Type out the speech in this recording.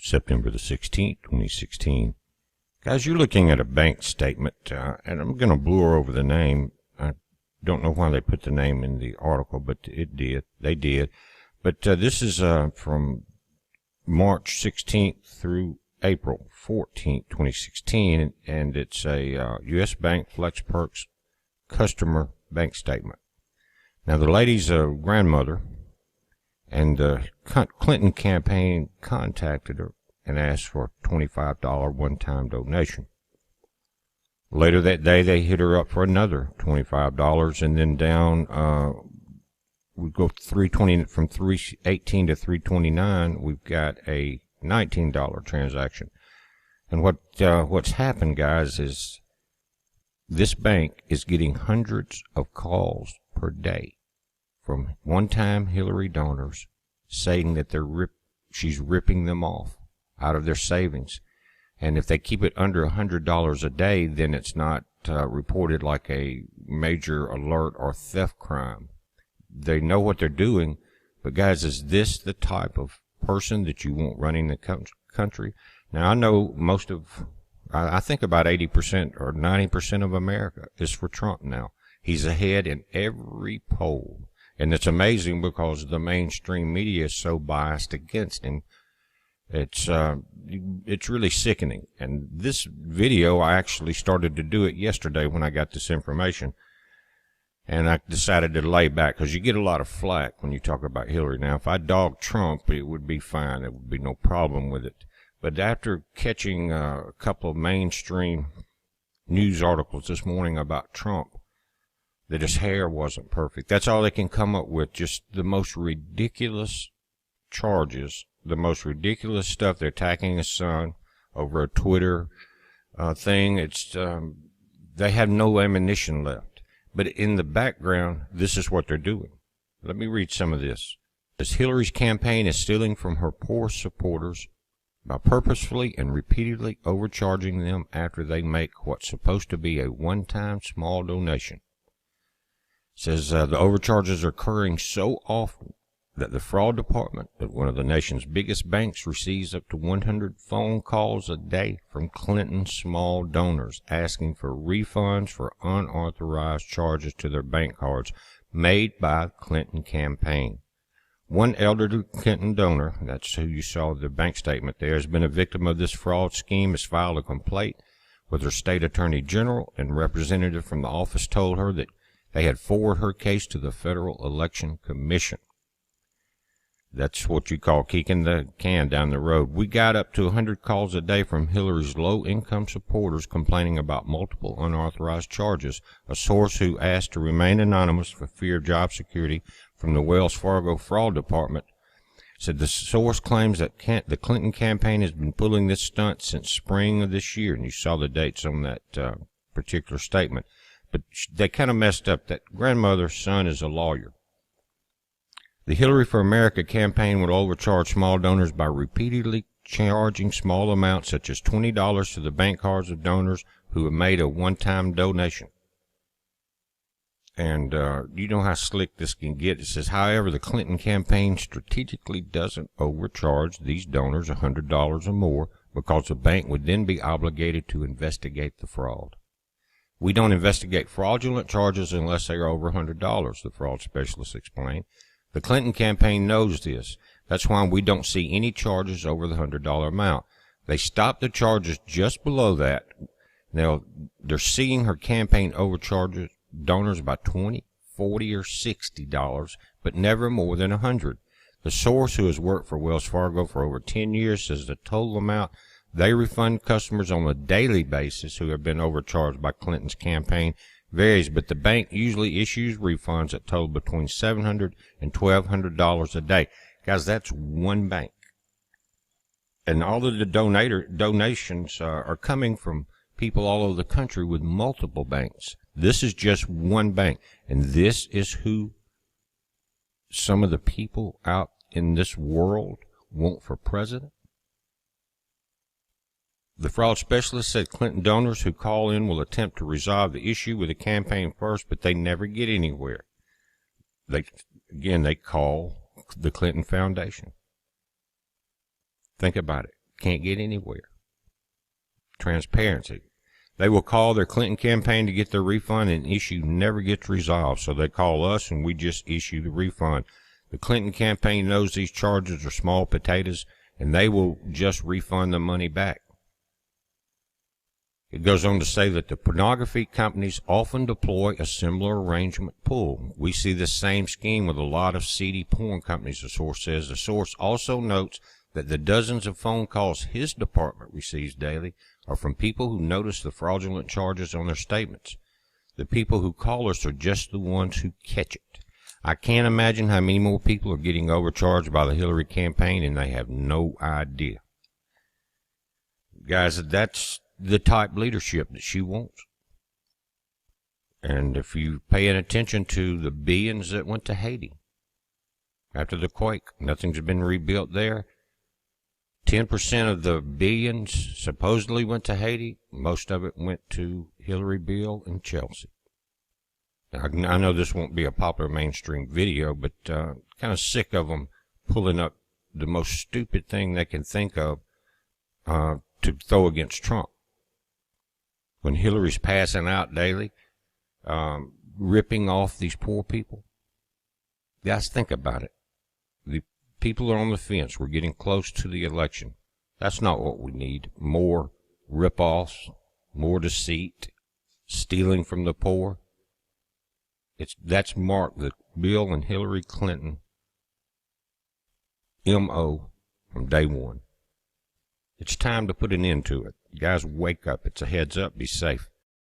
September the 16th, 2016. Guys, you're looking at a bank statement, and I'm going to blur over the name. I don't know why they put the name in the article, but it did. They did. But this is from March 16th through April 14th, 2016, and it's a U.S. Bank FlexPerks customer bank statement. Now, the lady's a grandmother, and the Clinton campaign contacted her and asked for a $25 one-time donation. Later that day, they hit her up for another $25, and then down, we go from 318 to 329. We've got a $19 transaction. And what's happened, guys, is this bank is getting hundreds of calls per day from one-time Hillary donors saying that she's ripping them off out of their savings. And if they keep it under $100 a day, then it's not reported like a major alert or theft crime. They know what they're doing, but guys, is this the type of person that you want running the country? Now, I know I think about 80% or 90% of America is for Trump now. He's ahead in every poll. And it's amazing because the mainstream media is so biased against him. It's really sickening. And this video, I actually started to do it yesterday when I got this information. And I decided to lay back because you get a lot of flack when you talk about Hillary. Now, if I dogged Trump, it would be fine. There would be no problem with it. But after catching a couple of mainstream news articles this morning about Trump, that his hair wasn't perfect. That's all they can come up with, just the most ridiculous charges, the most ridiculous stuff. They're attacking his son over a Twitter thing. They have no ammunition left. But in the background, this is what they're doing. Let me read some of this. As Hillary's campaign is stealing from her poor supporters by purposefully and repeatedly overcharging them after they make what's supposed to be a one-time small donation. Says the overcharges are occurring so often that the fraud department at one of the nation's biggest banks receives up to 100 phone calls a day from Clinton small donors asking for refunds for unauthorized charges to their bank cards made by the Clinton campaign. One elderly Clinton donor, that's who you saw the bank statement there, has been a victim of this fraud scheme, has filed a complaint with her state attorney general, and a representative from the office told her that they had forwarded her case to the Federal Election Commission. That's what you call kicking the can down the road. We got up to 100 calls a day from Hillary's low-income supporters complaining about multiple unauthorized charges. A source who asked to remain anonymous for fear of job security from the Wells Fargo Fraud Department said the source claims that the Clinton campaign has been pulling this stunt since spring of this year. And you saw the dates on that particular statement. But they kind of messed up. That grandmother's son is a lawyer. The Hillary for America campaign would overcharge small donors by repeatedly charging small amounts such as $20 to the bank cards of donors who have made a one-time donation. And you know how slick this can get. It says, however, the Clinton campaign strategically doesn't overcharge these donors $100 or more because the bank would then be obligated to investigate the fraud. We don't investigate fraudulent charges unless they are over $100, the fraud specialist explained. The Clinton campaign knows this. That's why we don't see any charges over the $100 amount. They stopped the charges just below that. Now, they're seeing her campaign overcharges donors by $20, $40, or $60, but never more than $100. The source, who has worked for Wells Fargo for over 10 years, says the total amount they refund customers on a daily basis who have been overcharged by Clinton's campaign varies, but the bank usually issues refunds that total between $700 and $1,200 a day. Guys, that's one bank. And all of the donations are coming from people all over the country with multiple banks. This is just one bank, and this is who some of the people out in this world want for president. The fraud specialist said Clinton donors who call in will attempt to resolve the issue with the campaign first, but they never get anywhere. They call the Clinton Foundation. Think about it. Can't get anywhere. Transparency. They will call their Clinton campaign to get their refund, and issue never gets resolved. So they call us, and we just issue the refund. The Clinton campaign knows these charges are small potatoes, and they will just refund the money back. It goes on to say that the pornography companies often deploy a similar arrangement pool. We see the same scheme with a lot of seedy porn companies, the source says. The source also notes that the dozens of phone calls his department receives daily are from people who notice the fraudulent charges on their statements. The people who call us are just the ones who catch it. I can't imagine how many more people are getting overcharged by the Hillary campaign, and they have no idea. Guys, that's the type of leadership that she wants. And if you pay attention to the billions that went to Haiti after the quake, nothing's been rebuilt there. 10% of the billions supposedly went to Haiti. Most of it went to Hillary, Bill, and Chelsea. I know this won't be a popular mainstream video, but kind of sick of them pulling up the most stupid thing they can think of to throw against Trump. When Hillary's passing out daily, ripping off these poor people. Guys, think about it. The people are on the fence. We're getting close to the election. That's not what we need. More rip-offs, more deceit, stealing from the poor. That's marked the Bill and Hillary Clinton MO from day one. It's time to put an end to it. Guys, wake up. It's a heads up. Be safe.